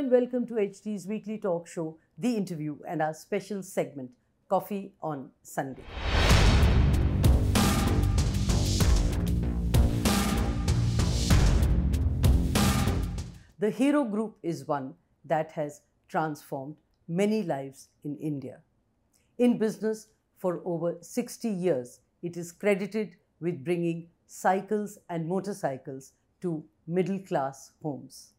and welcome to HT's weekly talk show, The Interview, and our special segment, Coffee on Sunday. The Hero Group is one that has transformed many lives in India. In business for over 60 years, it is credited with bringing cycles and motorcycles to middle-class homes.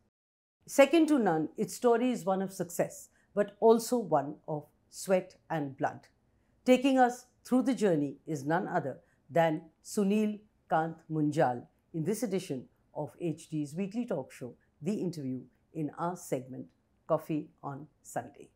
Second to none, its story is one of success, but also one of sweat and blood. Taking us through the journey is none other than Sunil Kant Munjal in this edition of HD's weekly talk show, The Interview, in our segment, Coffee on Sunday.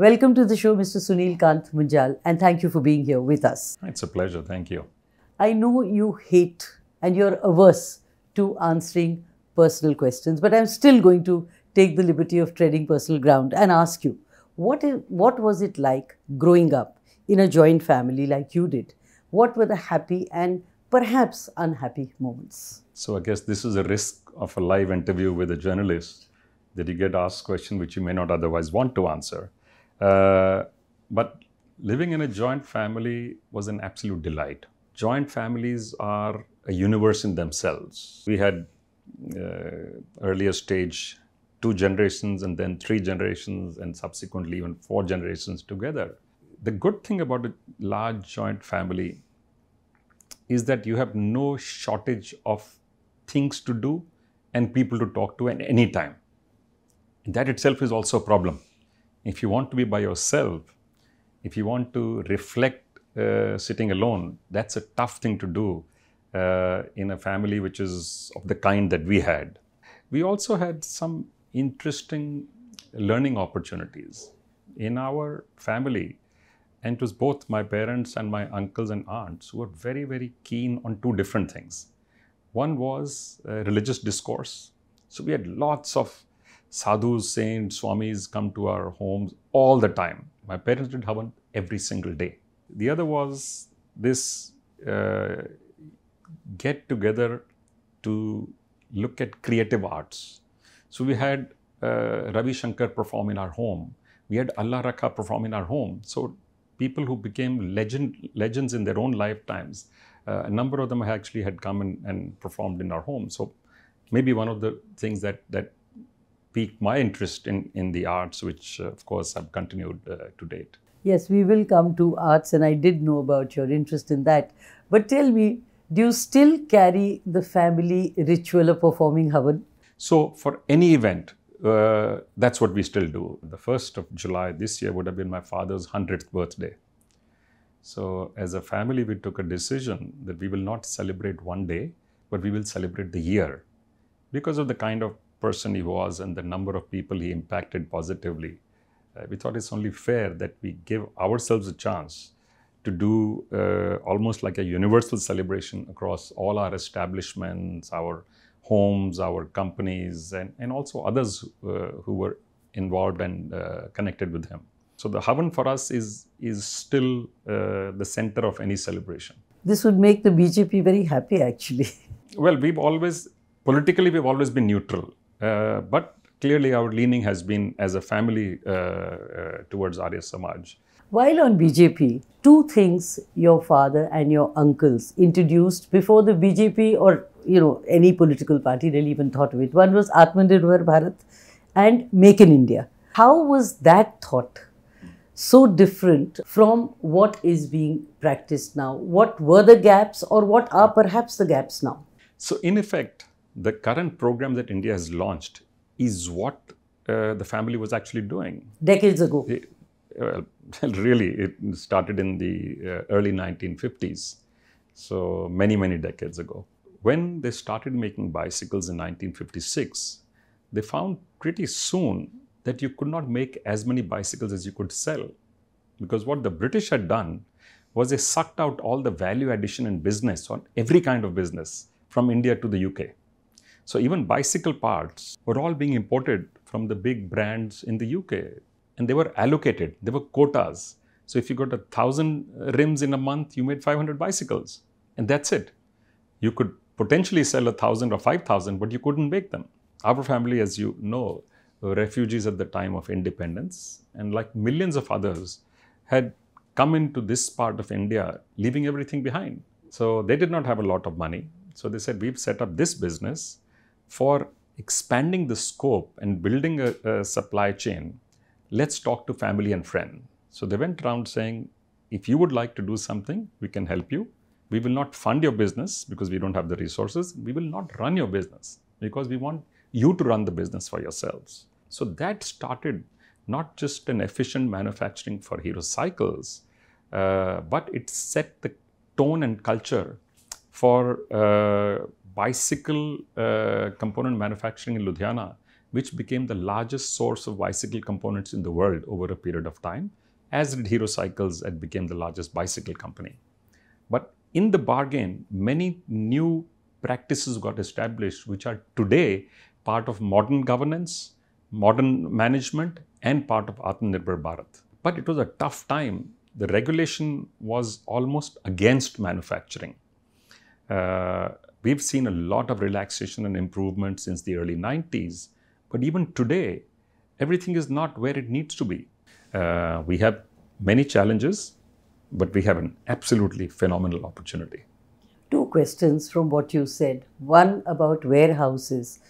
Welcome to the show, Mr. Sunil Kant Munjal, and thank you for being here with us. It's a pleasure. Thank you. I know you hate and you're averse to answering personal questions, but I'm still going to take the liberty of treading personal ground and ask you, what was it like growing up in a joint family like you did? What were the happy and perhaps unhappy moments? So I guess this is a risk of a live interview with a journalist, that you get asked questions which you may not otherwise want to answer. But living in a joint family was an absolute delight. Joint families are a universe in themselves. We had earlier stage 2 generations and then 3 generations and subsequently even 4 generations together. The good thing about a large joint family is that you have no shortage of things to do and people to talk to at any time. That itself is also a problem. If you want to be by yourself, if you want to reflect sitting alone, that's a tough thing to do in a family which is of the kind that we had. We also had some interesting learning opportunities in our family. And it was both my parents and my uncles and aunts who were very, very keen on 2 different things. One was religious discourse. So we had lots of sadhus, saints, swamis come to our homes all the time. My parents did Havan every single day. The other was this get together to look at creative arts. So we had Ravi Shankar perform in our home. We had Allah Rakha perform in our home. So people who became legends in their own lifetimes, a number of them actually had come and performed in our home. So maybe one of the things that piqued my interest in the arts, which of course I've continued to date. Yes, we will come to arts, and I did know about your interest in that. But tell me, do you still carry the family ritual of performing Havan? So for any event, that's what we still do. The 1st of July this year would have been my father's 100th birthday. So as a family, we took a decision that we will not celebrate one day, but we will celebrate the year. Because of the kind of person he was and the number of people he impacted positively, we thought it's only fair that we give ourselves a chance to do almost like a universal celebration across all our establishments, our homes, our companies, and also others who were involved and connected with him. So the Havan for us is still the center of any celebration. This would make the BJP very happy, actually. Well, politically we've always been neutral. But clearly our leaning has been as a family towards Arya Samaj. While on BJP, 2 things your father and your uncles introduced before the BJP or any political party really even thought of it. One was Atmanirbhar Bharat and Make in India. How was that thought so different from what is being practiced now? What were the gaps, or what are perhaps the gaps now? So in effect, the current program that India has launched is what the family was actually doing. Decades ago. Really, it started in the early 1950s. So many, many decades ago. When they started making bicycles in 1956, they found pretty soon that you could not make as many bicycles as you could sell. Because what the British had done was they sucked out all the value addition in business, on every kind of business, from India to the UK. So even bicycle parts were all being imported from the big brands in the UK. And they were allocated, there were quotas. So if you got 1,000 rims in a month, you made 500 bicycles. And that's it. You could potentially sell 1,000 or 5,000, but you couldn't make them. Our family, as you know, were refugees at the time of independence. And like millions of others, had come into this part of India, leaving everything behind. So they did not have a lot of money. So they said, we've set up this business for expanding the scope and building a supply chain. Let's talk to family and friends. So they went around saying, if you would like to do something, we can help you. We will not fund your business because we don't have the resources. We will not run your business because we want you to run the business for yourselves. So that started not just an efficient manufacturing for Hero cycles, but it set the tone and culture for bicycle component manufacturing in Ludhiana, which became the largest source of bicycle components in the world over a period of time, as did Hero Cycles and became the largest bicycle company. But in the bargain, many new practices got established, which are today part of modern governance, modern management, and part of Atmanirbhar Bharat. But it was a tough time. The regulation was almost against manufacturing. We've seen a lot of relaxation and improvement since the early 90s. But even today, everything is not where it needs to be. We have many challenges, but we have an absolutely phenomenal opportunity. Two questions from what you said. One about warehouses.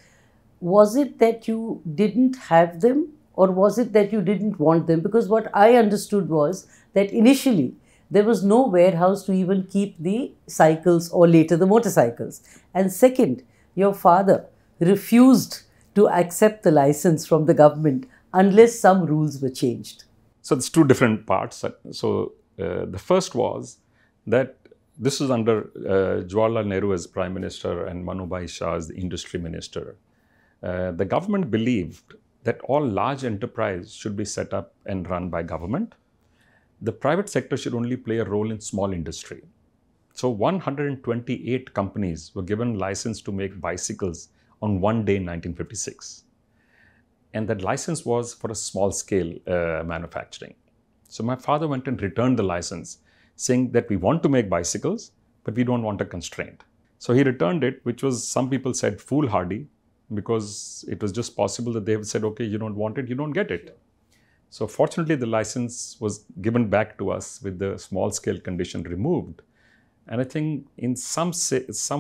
Was it that you didn't have them, or was it that you didn't want them? Because what I understood was that initially there was no warehouse to even keep the cycles or later the motorcycles. And second, your father refused to accept the license from the government unless some rules were changed. So there's two different parts. So the first was that this was under Jawaharlal Nehru as Prime Minister and Manubhai Shah as the Industry Minister. The government believed that all large enterprise should be set up and run by government. The private sector should only play a role in small industry. So 128 companies were given license to make bicycles on one day in 1956. And that license was for a small scale manufacturing. So my father went and returned the license, saying that we want to make bicycles, but we don't want a constraint. So he returned it, which was, some people said, foolhardy, because it was just possible that they have said, okay, you don't want it, you don't get it. So fortunately, the license was given back to us with the small scale condition removed. And I think in some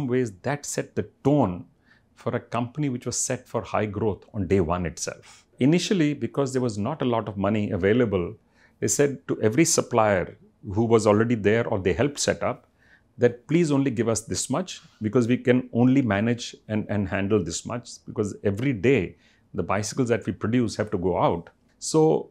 ways that set the tone for a company which was set for high growth on day one itself. Initially, because there was not a lot of money available, they said to every supplier who was already there or they helped set up, that please only give us this much, because we can only manage and handle this much, because every day the bicycles that we produce have to go out. So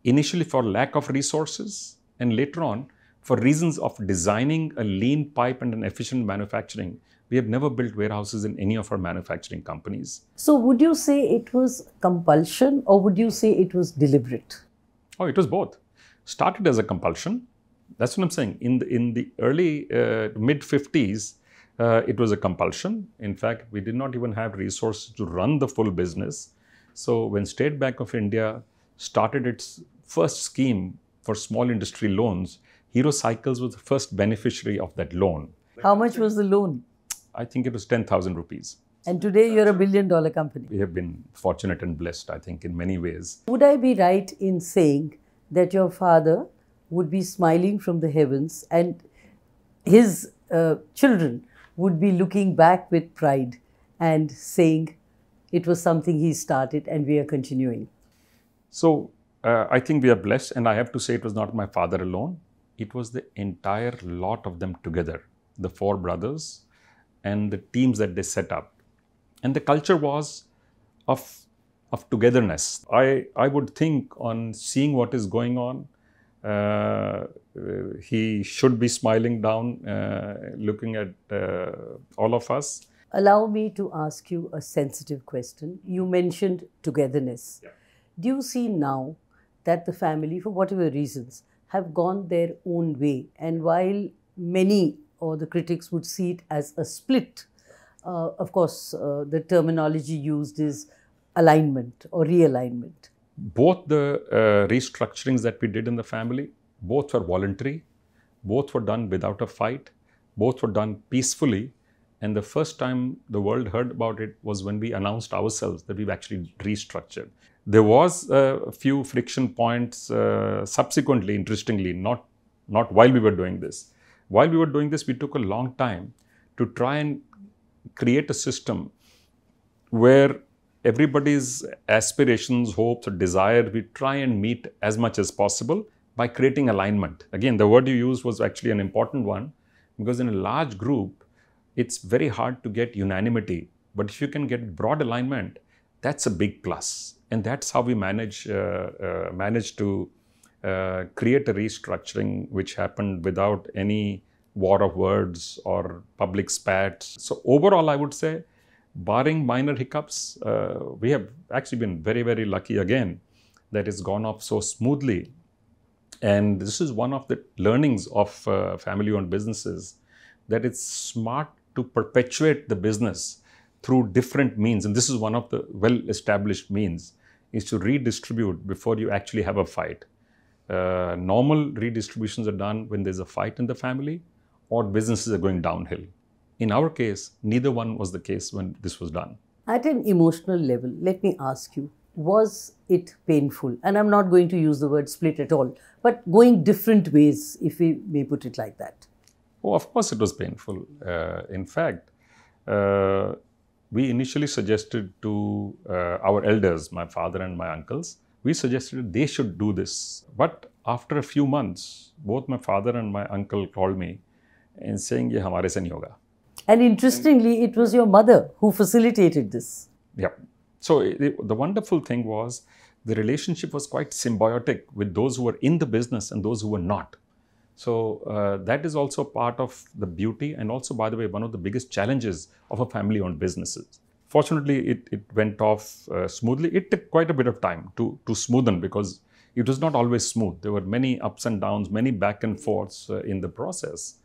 initially for lack of resources, and later on for reasons of designing a lean pipe and an efficient manufacturing, we have never built warehouses in any of our manufacturing companies. So would you say it was compulsion, or would you say it was deliberate? Oh, it was both. Started as a compulsion. That's what I'm saying. In the early mid-50s, it was a compulsion. In fact, we did not even have resources to run the full business. So when State Bank of India started its first scheme for small industry loans, Hero Cycles was the first beneficiary of that loan. How much was the loan? I think it was 10,000 rupees. And today you're a billion-dollar company. We have been fortunate and blessed, I think, in many ways. Would I be right in saying that your father would be smiling from the heavens and his children would be looking back with pride and saying it was something he started and we are continuing? So I think we are blessed, and I have to say it was not my father alone. It was the entire lot of them together, the four brothers and the teams that they set up. And the culture was of togetherness. I would think, on seeing what is going on, he should be smiling down, looking at all of us. Allow me to ask you a sensitive question. You mentioned togetherness. Yeah. Do you see now that the family, for whatever reasons, have gone their own way? And while many or the critics would see it as a split, of course, the terminology used is alignment or realignment. Both the restructurings that we did in the family, both were voluntary, both were done without a fight, both were done peacefully. And the first time the world heard about it was when we announced ourselves that we've actually restructured. There was a few friction points subsequently, interestingly, not while we were doing this. While we were doing this, we took a long time to try and create a system where everybody's aspirations, hopes, or desire, we try and meet as much as possible by creating alignment. Again, the word you used was actually an important one, because in a large group, it's very hard to get unanimity. But if you can get broad alignment, that's a big plus. And that's how we managed to create a restructuring which happened without any war of words or public spats. So overall, I would say, barring minor hiccups, we have actually been very, very lucky again that it's gone off so smoothly. And this is one of the learnings of family-owned businesses, that it's smart to perpetuate the business through different means. And this is one of the well-established means, is to redistribute before you actually have a fight. Normal redistributions are done when there's a fight in the family or businesses are going downhill. In our case, neither one was the case when this was done. At an emotional level, let me ask you, was it painful? And I'm not going to use the word split at all, but going different ways, if we may put it like that. Oh, of course it was painful. In fact, we initially suggested to our elders, my father and my uncles, we suggested they should do this. But after a few months, both my father and my uncle called me and saying, "Ye hamare se nahi hoga." And interestingly, it was your mother who facilitated this. Yeah. So the wonderful thing was, the relationship was quite symbiotic with those who were in the business and those who were not. So that is also part of the beauty, and also, by the way, one of the biggest challenges of a family-owned businesses. Fortunately, it went off smoothly. It took quite a bit of time to smoothen, because it was not always smooth. There were many ups and downs, many back and forths in the process.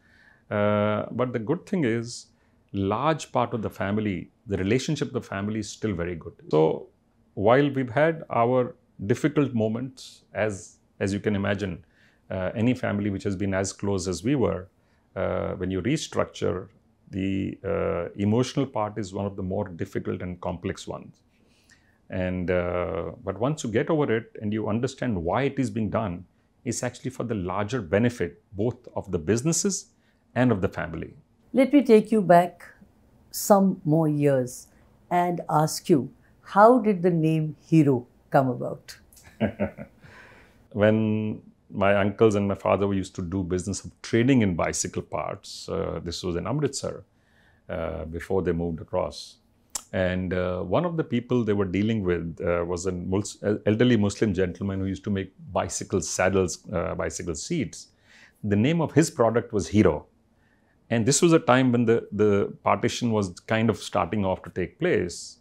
But the good thing is, large part of the family, the relationship of the family is still very good. So while we've had our difficult moments, as you can imagine, any family which has been as close as we were, when you restructure, the emotional part is one of the more difficult and complex ones. And but once you get over it and you understand why it is being done, it's actually for the larger benefit both of the businesses and of the family. Let me take you back some more years and ask you, how did the name Hero come about? When my uncles and my father used to do business of trading in bicycle parts, this was in Amritsar, before they moved across. And one of the people they were dealing with was an elderly Muslim gentleman who used to make bicycle saddles, bicycle seats. The name of his product was Hero. And this was a time when the partition was kind of starting off to take place.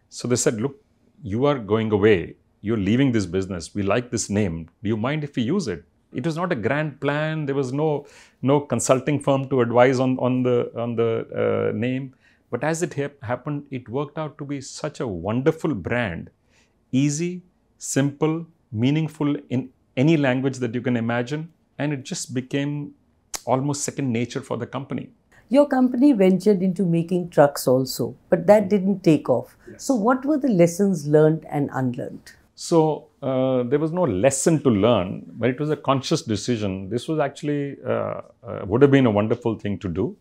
So they said, "Look, you are going away. You're leaving this business. We like this name. Do you mind if we use it?" It was not a grand plan. There was no consulting firm to advise on the name. But as it happened, it worked out to be such a wonderful brand. Easy, simple, meaningful in any language that you can imagine. And it just became almost second nature for the company. Your company ventured into making trucks also, but that didn't take off. Yes. So what were the lessons learned and unlearned? So there was no lesson to learn, but it was a conscious decision. This was actually, would have been a wonderful thing to do,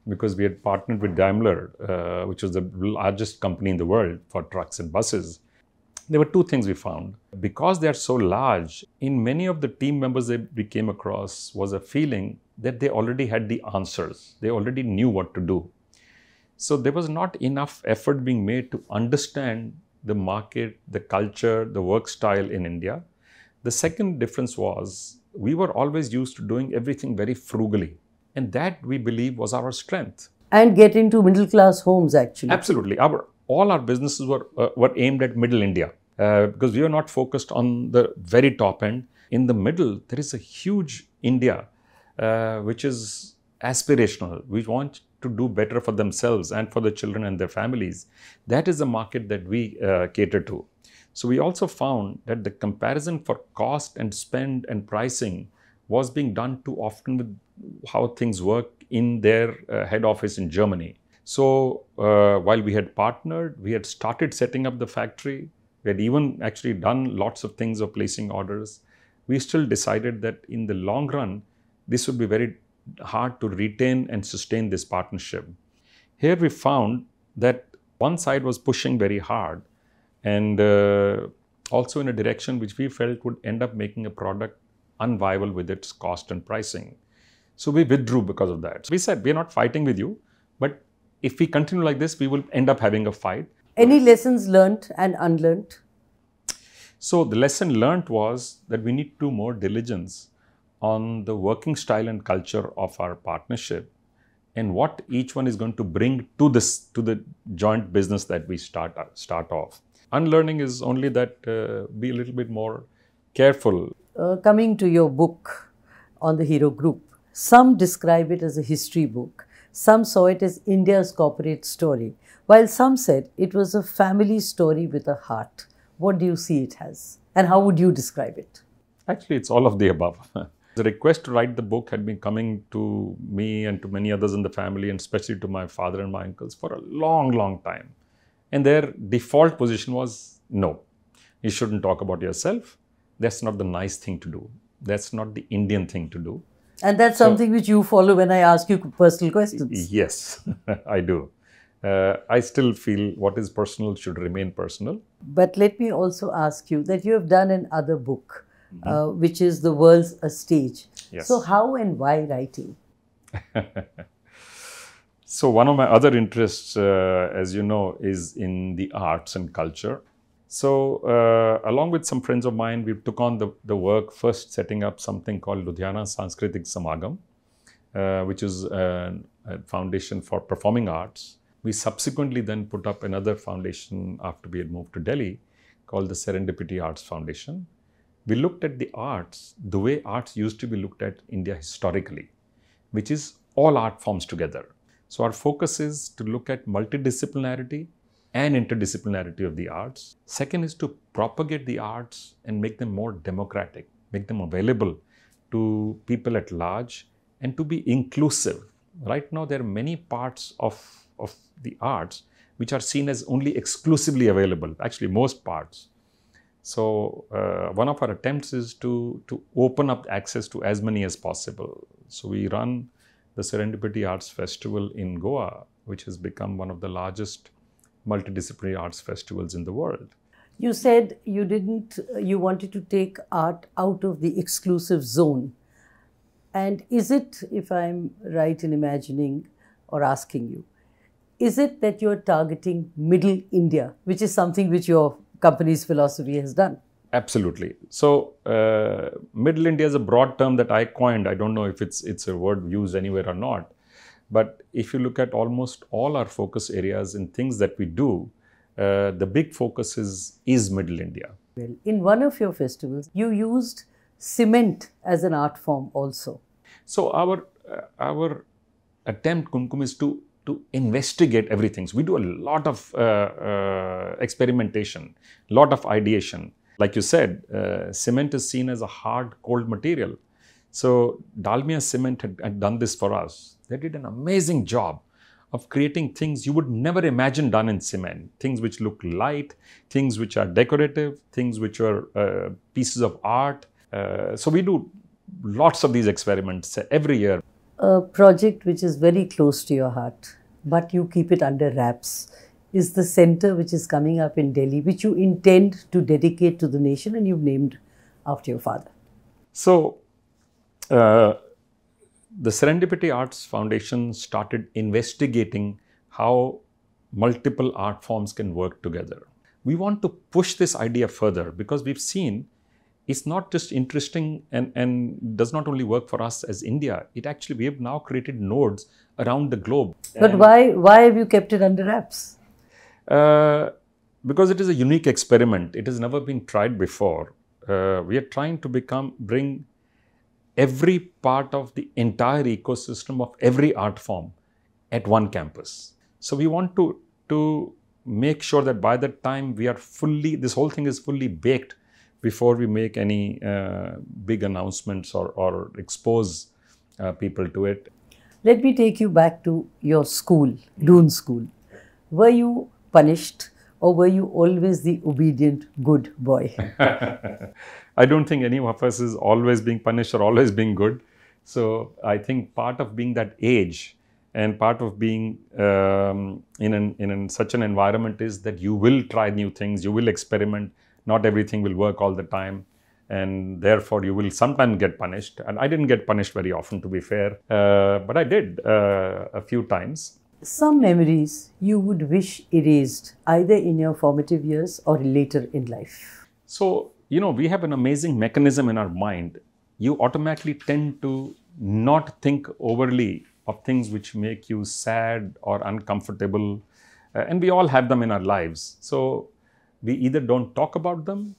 because we had partnered with Daimler, which was the largest company in the world for trucks and buses. There were two things we found. Because they are so large, in many of the team members that we came across was a feeling that they already had the answers. They already knew what to do. So there was not enough effort being made to understand the market, the culture, the work style in India. The second difference was, we were always used to doing everything very frugally. And that, we believe, was our strength. And get into middle class homes actually. Absolutely. All our businesses were aimed at middle India because we were not focused on the very top end. In the middle, there is a huge India which is aspirational. We want to do better for themselves and for the children and their families. That is the market that we cater to. So we also found that the comparison for cost and spend and pricing was being done too often with how things work in their head office in Germany. So while we had partnered, we had started setting up the factory, we had even actually done lots of things of placing orders, we still decided that in the long run, this would be very hard to retain and sustain this partnership. Here we found that one side was pushing very hard and also in a direction which we felt would end up making a product unviable with its cost and pricing. So we withdrew because of that. So we said, we are not fighting with you, but if we continue like this, we will end up having a fight. Any lessons learnt and unlearnt? So the lesson learnt was that we need to do more diligence on the working style and culture of our partnership and what each one is going to bring to the joint business that we start off. Unlearning is only that be a little bit more careful. Coming to your book on the Hero Group, some describe it as a history book. Some saw it as India's corporate story, while some said it was a family story with a heart. What do you see it as? And how would you describe it? Actually, it's all of the above. The request to write the book had been coming to me and to many others in the family, and especially to my father and my uncles for a long, long time. And their default position was, no, you shouldn't talk about yourself. That's not the nice thing to do. That's not the Indian thing to do. And that's something which you follow when I ask you personal questions. Yes, I do. I still feel what is personal should remain personal. But let me also ask you that you have done another book, which is The World's a Stage. Yes. So how and why writing? So one of my other interests, as you know, is in the arts and culture. So along with some friends of mine, we took on the work first setting up something called Ludhiana Sanskritik Samagam, which is a foundation for performing arts. We subsequently then put up another foundation after we had moved to Delhi called the Serendipity Arts Foundation. We looked at the arts the way arts used to be looked at in India historically, which is all art forms together. So our focus is to look at multidisciplinarity and interdisciplinarity of the arts. Second is to propagate the arts and make them more democratic, make them available to people at large and to be inclusive. Right now, there are many parts of the arts which are seen as only exclusively available, actually most parts. So one of our attempts is to open up access to as many as possible. So we run the Serendipity Arts Festival in Goa, which has become one of the largest multidisciplinary arts festivals in the world. You said you wanted to take art out of the exclusive zone. And is it, if I'm right in imagining or asking you, is it that you're targeting middle India, which is something which your company's philosophy has done? Absolutely. So middle India is a broad term that I coined. I don't know if it's a word used anywhere or not. But if you look at almost all our focus areas and things that we do, the big focus is middle India. Well, in one of your festivals, you used cement as an art form also. So our attempt, Kumkum, is to investigate everything. So we do a lot of experimentation, a lot of ideation. Like you said, cement is seen as a hard, cold material. So Dalmia Cement had done this for us. They did an amazing job of creating things you would never imagine done in cement. Things which look light, things which are decorative, things which are pieces of art. So we do lots of these experiments every year. A project which is very close to your heart, but you keep it under wraps, is the center which is coming up in Delhi, which you intend to dedicate to the nation and you've named after your father. So, the Serendipity Arts Foundation started investigating how multiple art forms can work together. We want to push this idea further because we've seen it's not just interesting and does not only work for us as India. It actually, we have now created nodes around the globe. But And, why have you kept it under wraps? because it is a unique experiment. It has never been tried before. We are trying to bring every part of the entire ecosystem of every art form at one campus. So we want to make sure that by the time we are this whole thing is fully baked before we make any big announcements or expose people to it. Let me take you back to your school, Doon School. Were you punished or were you always the obedient good boy? I don't think any of us is always being punished or always being good. So I think part of being that age and part of being in such an environment is that you will try new things, you will experiment. Not everything will work all the time, and therefore you will sometimes get punished. And I didn't get punished very often, to be fair, but I did a few times. Some memories you would wish erased either in your formative years or later in life. So, we have an amazing mechanism in our mind. You automatically tend to not think overly of things which make you sad or uncomfortable. And we all have them in our lives. So we either don't talk about them,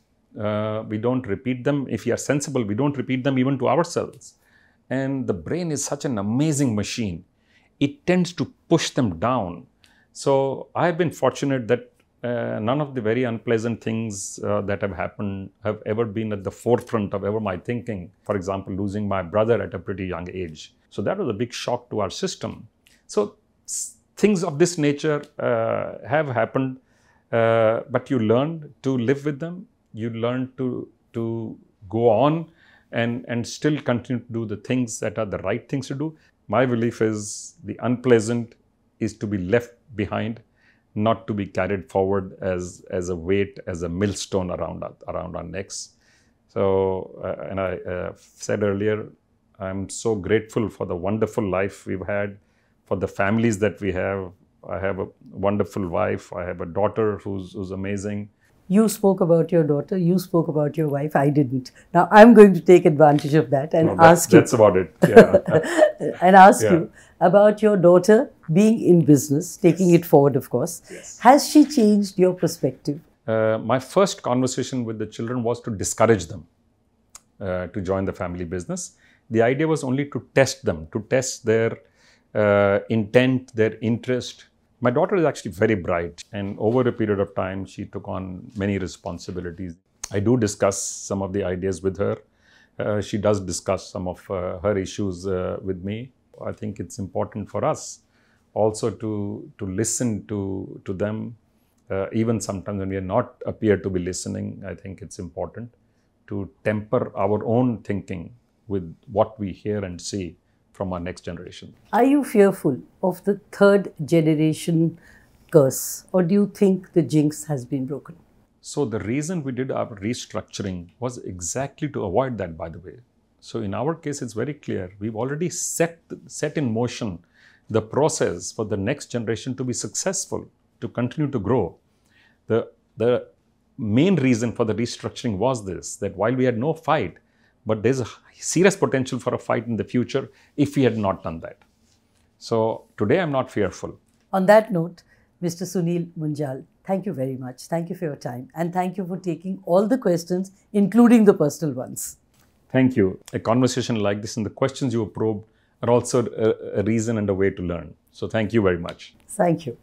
we don't repeat them. If we are sensible, we don't repeat them even to ourselves. And the brain is such an amazing machine. It tends to push them down. So I've been fortunate that none of the very unpleasant things that have happened have ever been at the forefront of ever my thinking. For example, losing my brother at a pretty young age. So that was a big shock to our system. So things of this nature have happened, but you learn to live with them. You learn to go on and still continue to do the things that are the right things to do. My belief is the unpleasant is to be left behind, not to be carried forward as a weight, as a millstone around our necks. So, and I said earlier, I'm so grateful for the wonderful life we've had, for the families that we have. I have a wonderful wife. I have a daughter who's amazing. You spoke about your daughter, you spoke about your wife, I didn't. Now I'm going to take advantage of that and ask you. That's about it. Yeah. And ask you about your daughter being in business, taking it forward, of course. Yes. Has she changed your perspective? My first conversation with the children was to discourage them to join the family business. The idea was only to test them, to test their intent, their interest. My daughter is actually very bright, and over a period of time, she took on many responsibilities. I do discuss some of the ideas with her. She does discuss some of her issues with me. I think it's important for us also to listen to them. Even sometimes when we are not appear to be listening, I think it's important to temper our own thinking with what we hear and see from our next generation. Are you fearful of the third generation curse, or do you think the jinx has been broken? So the reason we did our restructuring was exactly to avoid that, by the way. So in our case, it's very clear. We've already set in motion the process for the next generation to be successful, to continue to grow. The main reason for the restructuring was this, that while we had no fight, but there's a serious potential for a fight in the future if we had not done that. So today I'm not fearful. On that note, Mr. Sunil Munjal, thank you very much. Thank you for your time. And thank you for taking all the questions, including the personal ones. Thank you. A conversation like this and the questions you have probed are also a reason and a way to learn. So thank you very much. Thank you.